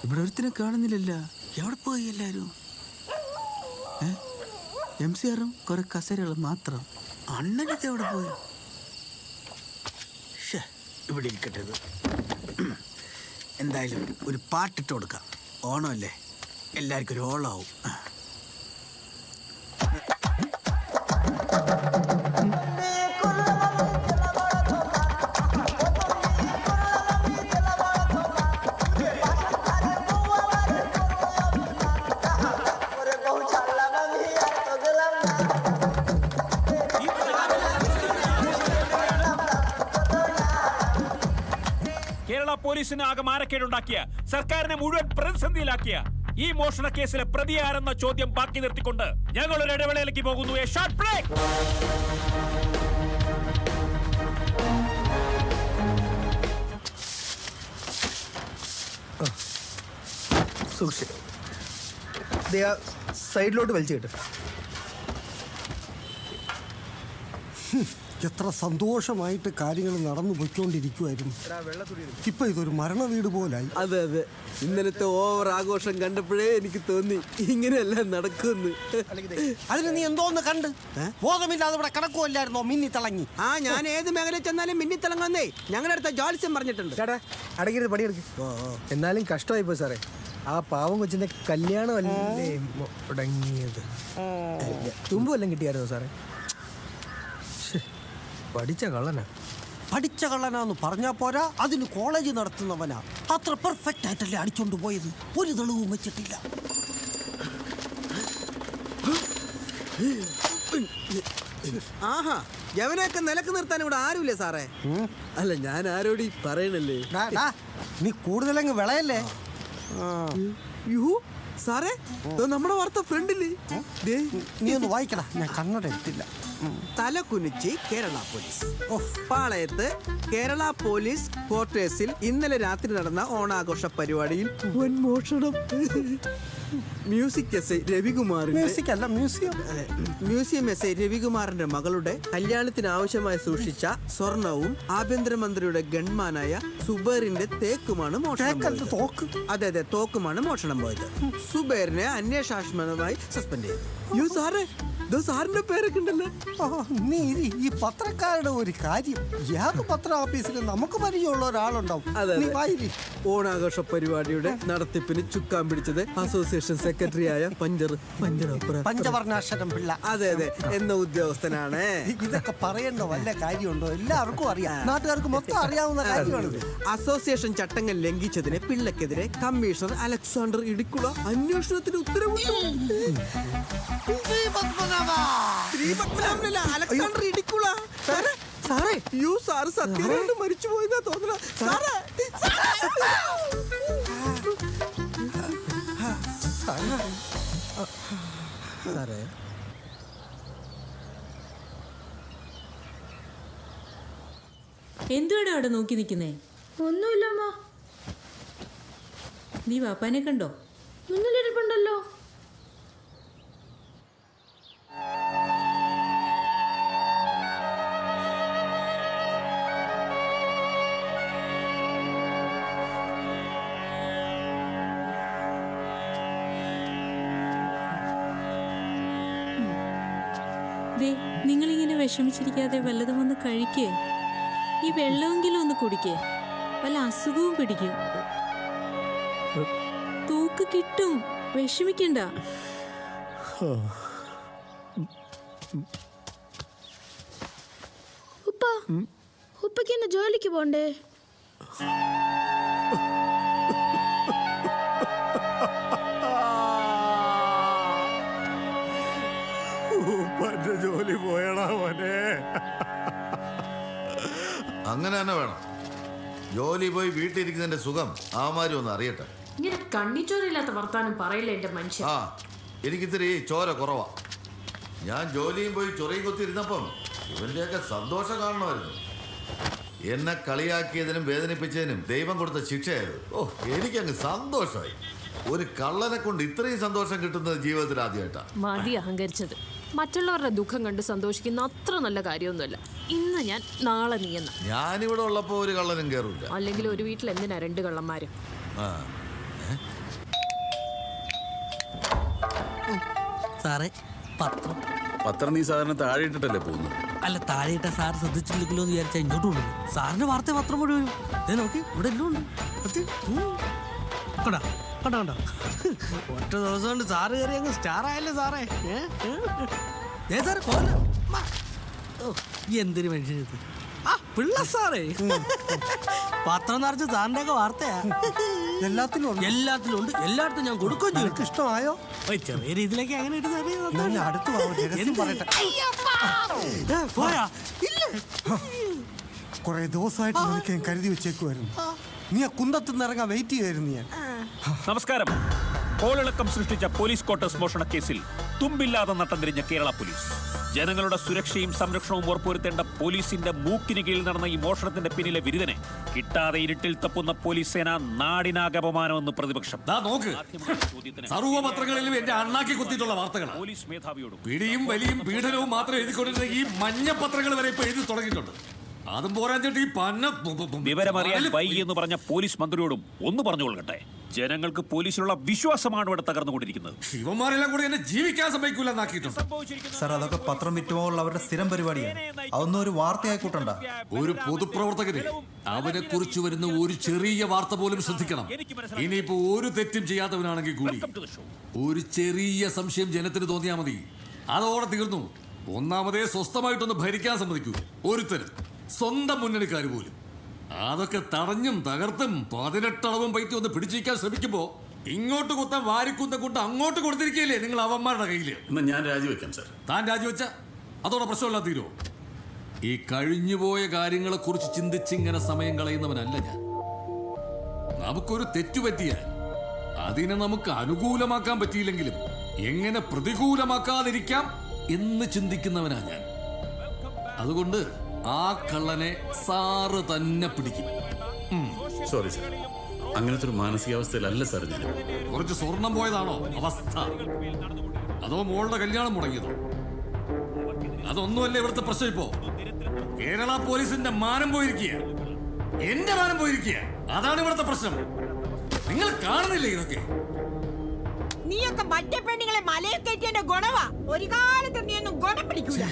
ഇവിടെ ഒരുത്തിനെ കാണുന്നില്ലല്ല. എവിടെ പോയി എല്ലാരും? MC-ആറും കുറെ കസേരകളും മാത്രം. അണ്ണനൊക്കെ എവിടെ പോയി? ഇവിടെ ഇരിക്കട്ടെ. എന്തായാലും ഒരു പാട്ടിട്ട് കൊടുക്കാം. ഓണമല്ലേ, എല്ലാവർക്കും ഒരു ഓളാവും. കേരള പോലീസിന് ആകെ മാനക്കേടുണ്ടാക്കിയ, സർക്കാരിനെ മുഴുവൻ പ്രതിസന്ധിയിലാക്കിയ ഈ മോഷണ കേസിലെ പ്രതിയാരെന്ന ചോദ്യം ബാക്കി നിർത്തിക്കൊണ്ട് ഞങ്ങൾ ഒരു ഇടവേളയിലേക്ക് പോകുന്നു. A short break. സൈഡിലോട്ട് വലിച്ചു കിട്ടും. എത്ര സന്തോഷമായിട്ട് കാര്യങ്ങൾ നടന്നു പോയിക്കൊണ്ടിരിക്കുമായിരുന്നു. ഇപ്പൊ ഇതൊരു മരണ വീട് പോലായി. അതെ അതെ, ഇന്നലത്തെ ഓവർ ആഘോഷം കണ്ടപ്പോഴേ എനിക്ക് തോന്നി ഇങ്ങനെയെല്ലാം നടക്കുമെന്ന്. അതിന് നീ എന്തോന്ന് കണ്ട്? ബോധമില്ലാതെ ഇവിടെ കിടക്കുമല്ലായിരുന്നോ മിന്നി തിളങ്ങി? ഞാൻ ഏത് മേഖലയിൽ ചെന്നാലും മിന്നി തിളങ്ങുന്നേ ഞങ്ങളുടെ അടുത്ത ജോത്സ്യം പറഞ്ഞിട്ടുണ്ട്. ചേട്ടാ അടങ്ങിയത് പണിയെടുക്കും. എന്നാലും കഷ്ടമായി പോയി സാറേ. ആ പാവം കൊച്ചിന്റെ കല്യാണം അല്ലേ മുടങ്ങിയത്. തുമ്പ് വല്ലതും കിട്ടിയായിരുന്നോ സാറേ? പഠിച്ച കള്ളനാന്ന് പറഞ്ഞാ പോരാ, അതിന് കോളേജ് നടത്തുന്നവനാ. അത്ര പെർഫെക്റ്റ് ആയിട്ടല്ലേ അടിച്ചോണ്ട് പോയത്. ഒരു തെളിവും വെച്ചിട്ടില്ല. ആഹാ, യവനെയൊക്കെ നിലക്ക് നിർത്താൻ ഇവിടെ ആരുമില്ലേ സാറേ? അല്ല, ഞാൻ ആരോട് പറയണല്ലേ. നീ കൂടുതലങ്ങ് വിളയല്ലേ. സാറേ, നമ്മുടെ വാർത്ത ഫ്രണ്ടില് നീ ഒന്ന് വായിക്കടാ, ഞാൻ കണ്ണട ഇട്ടില്ല. തല കുനിച്ച് കേരള പോലീസ്. പാളയത്ത് കേരള പോലീസ് ക്വാർട്ടേഴ്സിൽ ഇന്നലെ രാത്രി നടന്ന ഓണാഘോഷ പരിപാടിയിൽ വൻ മോഷണം. മ്യൂസിക് എസ് ഐ രവികുമാറിന്റെ മ്യൂസിയം എസ് ഐ രവികുമാറിന്റെ മകളുടെ കല്യാണത്തിന് ആവശ്യമായി സൂക്ഷിച്ച സ്വർണവും ആഭ്യന്തരമന്ത്രിയുടെ ഗൺമാനായ സുബൈറിന്റെ തേക്കുമാണ് മോഷണം. അതെ അതെ, തോക്കുമാണ് മോഷണം പോയത്. സുബൈറിനെ അന്വേഷണാത്മകമായി സസ്പെൻഡ് ചെയ്തു. സാറിന്റെ പേരൊക്കെ ഉണ്ടല്ലോ. നീ ഈ പത്രക്കാരുടെ ഒരു കാര്യം, ഏത് പത്ര ഓഫീസിലും നമുക്ക് പരിചയമുള്ള ഒരാളുണ്ടാവും. ഓണാഘോഷ പരിപാടിയുടെ നടത്തിപ്പിന് ചുക്കാൻ പിടിച്ചത് അസോസിയേഷൻ സെക്രട്ടറിയായ പഞ്ചവർണ്ണാക്ഷരം പിള്ള. അതെ അതെ എന്ന ഉദ്യോഗസ്ഥനാണ്. ഇതൊക്കെ പറയേണ്ട വല്ല കാര്യമുണ്ടോ? എല്ലാവർക്കും അറിയാം, നാട്ടുകാർക്ക് മൊത്തം അറിയാവുന്ന കാര്യമാണ്. അസോസിയേഷൻ ചട്ടങ്ങൾ ലംഘിച്ചതിന് പിള്ളക്കെതിരെ കമ്മീഷണർ അലക്സാണ്ടർ ഇടിക്കുള അന്വേഷണത്തിന് ഉത്തരവിട്ടു. അലക്സാണ്ടർ ഇടിക്കുള സാറേ, സാറ് സത്യമായിട്ട് മരിച്ചു പോയതാ തോന്നണ സാറേ. സാറേ, എന്തുവാടാ അവിടെ നോക്കി നിൽക്കുന്നേ? ഒന്നുമില്ലമ്മ. നീ വാപ്പാനെ കണ്ടോ? മുന്നിലിരിപ്പുണ്ടല്ലോ. നിങ്ങളിങ്ങനെ വിഷമിച്ചിരിക്കാതെ വല്ലതും ഒന്ന് കഴിക്കേ. ഈ വെള്ളമെങ്കിലും ഒന്ന് കുടിക്കേ. വല്ല അസുഖവും പിടിക്കും. തൂക്ക് കിട്ടും, വിഷമിക്കണ്ട. ഉപ്പയ്ക്ക് എന്നെ ജോലിക്ക് പോണ്ടേ? ജോലി പോയടാ മോനെ. അങ്ങനെ തന്നെ വേണം. ജോലി പോയി വീട്ടിലിരിക്കുന്നതിന്റെ സുഖം ആമാരും ഒന്ന് അറിയട്ടെ. ഇങ്ങനെ കണ്ണിച്ചോരില്ലാത്ത വർത്താനം പറയില്ല എന്റെ മനുഷ്യൻ. എനിക്കിത്തിരി ചോര കുറവാ. ഞാൻ ജോലിയും പോയി ചൊറിയും കൊത്തിയിരുന്നപ്പം ഇവന്റെയൊക്കെ സന്തോഷം കാണണമായിരുന്നു. എന്നെ കളിയാക്കിയതിനും വേദനിപ്പിച്ചതിനും ദൈവം കൊടുത്ത ശിക്ഷയായത്. എനിക്കങ്ങ് സന്തോഷമായി. ഒരു കള്ളനെ കൊണ്ട് ഇത്രയും സന്തോഷം കിട്ടുന്നത് ജീവിതത്തിൽ ആദ്യമായിട്ടാണ്. മതി അഹങ്കരിച്ചത്. മറ്റുള്ളവരുടെ ദുഃഖം കണ്ട് സന്തോഷിക്കുന്ന അത്ര നല്ല കാര്യമൊന്നുമല്ല. ഇന്ന് ഞാൻ, നാളെ നീ എന്ന. ഞാനിവിടെ ഉള്ളപ്പോ ഒരു കള്ളനും കയറില്ല. അല്ലെങ്കിൽ ഒരു വീട്ടിൽ എന്തിനാ രണ്ട് കള്ളന്മാരും? സാറേ പത്രം. പത്രം നീ സാധാരണ താഴെ ഇട്ടിട്ടല്ലേ പോകുന്നത്? അല്ല താഴെയിട്ട സാർ ശ്രദ്ധിച്ചില്ലെങ്കിലോ എന്ന് വിചാരിച്ചാൽ ഇങ്ങോട്ട് കൊണ്ടുവരും. സാറിന്റെ വാർത്ത പത്രം മുഴുവൻ നോക്കി ഇവിടെ എല്ലാം ഉണ്ട്. കണ്ടോ കണ്ടോ കണ്ടോ, ഒറ്റ ദിവസം കൊണ്ട് സാറ് കയറി അങ്ങ് സ്റ്റാർ ആയല്ലേ സാറേ. സാറേ പോലെ എന്തൊരു മനുഷ്യൻ പിള്ള സാറേ. പത്രം നിറച്ച് സാറിന്റെ ഒക്കെ വാർത്തയാ. എല്ലാത്തിലും ഉണ്ട്. എല്ലാത്തിലും ഉണ്ട്, എല്ലായിടത്തും ഞാൻ കൊടുക്കുകയും ചെയ്യും. നിനക്ക് ഇഷ്ടമായോ? ചെറിയ രീതിയിലേക്ക് അങ്ങനെ ഇട്ട് ഞാൻ അടുത്ത് രഹസ്യം പറയട്ടെ. പോയാ ഇല്ല. കുറെ ദിവസമായിട്ട് നിനക്ക് ഞാൻ കരുതി വെച്ചേക്കുമായിരുന്നു. നീ ആ കുന്തത്തിൽ നിന്ന് ഇറങ്ങാൻ വെയിറ്റ് ചെയ്യുമായിരുന്നു ഞാൻ. നമസ്കാരം. കോളിളക്കം സൃഷ്ടിച്ച പോലീസ് ക്വാർട്ടേഴ്സ് മോഷണ കേസിൽ തുമ്പില്ലാതെ നട്ടം തിരിഞ്ഞ കേരള പോലീസ്. ജനങ്ങളുടെ സുരക്ഷയും സംരക്ഷണവും ഉറപ്പുവരുത്തേണ്ട പോലീസിന്റെ മൂക്കിന് കീഴിൽ നടന്ന ഈ മോഷണത്തിന്റെ പിന്നിലെ വിരുദ്ധനെ കിട്ടാതെ ഇരുട്ടിൽ തപ്പുന്ന പോലീസ് സേന നാടിനാകെ അപമാനമെന്ന് പ്രതിപക്ഷം. നോക്ക്, സർവ്വപത്രങ്ങളിലും എന്റെ അണ്ണാക്കി കുത്തിയിട്ടുള്ള വാർത്തകൾ. പോലീസ് മേധാവിയോടും പിടിയും വലിയും പീഡനവും മാത്രം എഴുതിക്കൊണ്ടിരുന്ന ഈ മഞ്ഞ പത്രങ്ങൾ വരെ ഇപ്പൊ എഴുതി തുടങ്ങിയിട്ടുണ്ട്. അതും പോരാഞ്ഞിട്ട് ഈ വിവരമറിയാൻ വൈകി എന്ന് പറഞ്ഞ പോലീസ് മന്ത്രിയോടും ഒന്ന് പറഞ്ഞുകൊള്ളട്ടെ. ജനങ്ങൾക്ക് പോലീസിലുള്ള വിശ്വാസമാണ് ഇവിടെ തകർന്നുകൊണ്ടിരിക്കുന്നത്. ശിവന്മാരെല്ലാം കൂടി എന്നെ ജീവിക്കാൻ സമ്മതിക്കൂല എന്നാക്കിയിട്ടുണ്ട്. സാർ അതൊക്കെ പത്രം വിറ്റുപോലുള്ള അവരുടെ സ്ഥിരം പരിപാടിയാണ്. അതൊന്നും ഒരു വാർത്തയായി കൂട്ടണ്ട. ഒരു പൊതുപ്രവർത്തകന് അവനെ കുറിച്ച് വരുന്ന ഒരു ചെറിയ വാർത്ത പോലും ശ്രദ്ധിക്കണം. ഇനിയിപ്പോ ഒരു തെറ്റും ചെയ്യാത്തവനാണെങ്കിൽ കൂടി ഒരു ചെറിയ സംശയം ജനത്തിന് തോന്നിയാൽ മതി, അതോടെ തീർന്നു. ഒന്നാമതേ സ്വസ്ഥമായിട്ടൊന്ന് ഭരിക്കാൻ സമ്മതിക്കൂ ഒരുത്തരും, സ്വന്തം മുന്നണിക്കാർ പോലും. അതൊക്കെ തടഞ്ഞും തകർത്തും 18 അളവും പയറ്റി ഒന്ന് പിടിച്ചിരിക്കാൻ ശ്രമിക്കുമ്പോ ഇങ്ങോട്ട് കുത്താൻ വാരിക്കുന്തം കൊണ്ട് അങ്ങോട്ട് കൊടുത്തിരിക്കുകയല്ലേ നിങ്ങൾ അവന്മാരുടെ കയ്യില്. എന്നാ ഞാൻ രാജിവെക്കാം സാർ. താൻ രാജിവെച്ച അതോടെ പ്രശ്നമില്ല, തീരോ? ഈ കഴിഞ്ഞുപോയ കാര്യങ്ങളെ കുറിച്ച് ചിന്തിച്ചിങ്ങനെ സമയം കളയുന്നവനല്ല ഞാൻ. നമുക്കൊരു തെറ്റുപറ്റിയാൽ അതിനെ നമുക്ക് അനുകൂലമാക്കാൻ പറ്റിയില്ലെങ്കിലും എങ്ങനെ പ്രതികൂലമാക്കാതിരിക്കാം എന്ന് ചിന്തിക്കുന്നവനാ ഞാൻ. അതുകൊണ്ട് ആ കള്ളനെ സാറ് തന്നെ പിടിക്കും. സോറി സാർ, അങ്ങനത്തെ ഒരു മാനസികാവസ്ഥയിലല്ല സാർ ഞാൻ. കുറച്ച് സ്വർണം പോയതാണോ അവസ്ഥ? അതോ മോളുടെ കല്യാണം മുടങ്ങിയതോ? അതൊന്നുമല്ല ഇവിടുത്തെ പ്രശ്നം. ഇപ്പോ കേരള പോലീസിന്റെ മാനം പോയിരിക്കുക, എന്റെ മാനം പോയിരിക്കുക. അതാണ് ഇവിടുത്തെ പ്രശ്നം. നിങ്ങൾ കാണുന്നില്ലേ ഇതൊക്കെ? നീയൊക്കെ മറ്റേ പെണ്ണുങ്ങളെ മലയിൽ കയറ്റിയ ഗുണവാ. ഒരു കാലത്ത് നീ ഒന്നും ഗുണം പിടിക്കൂല.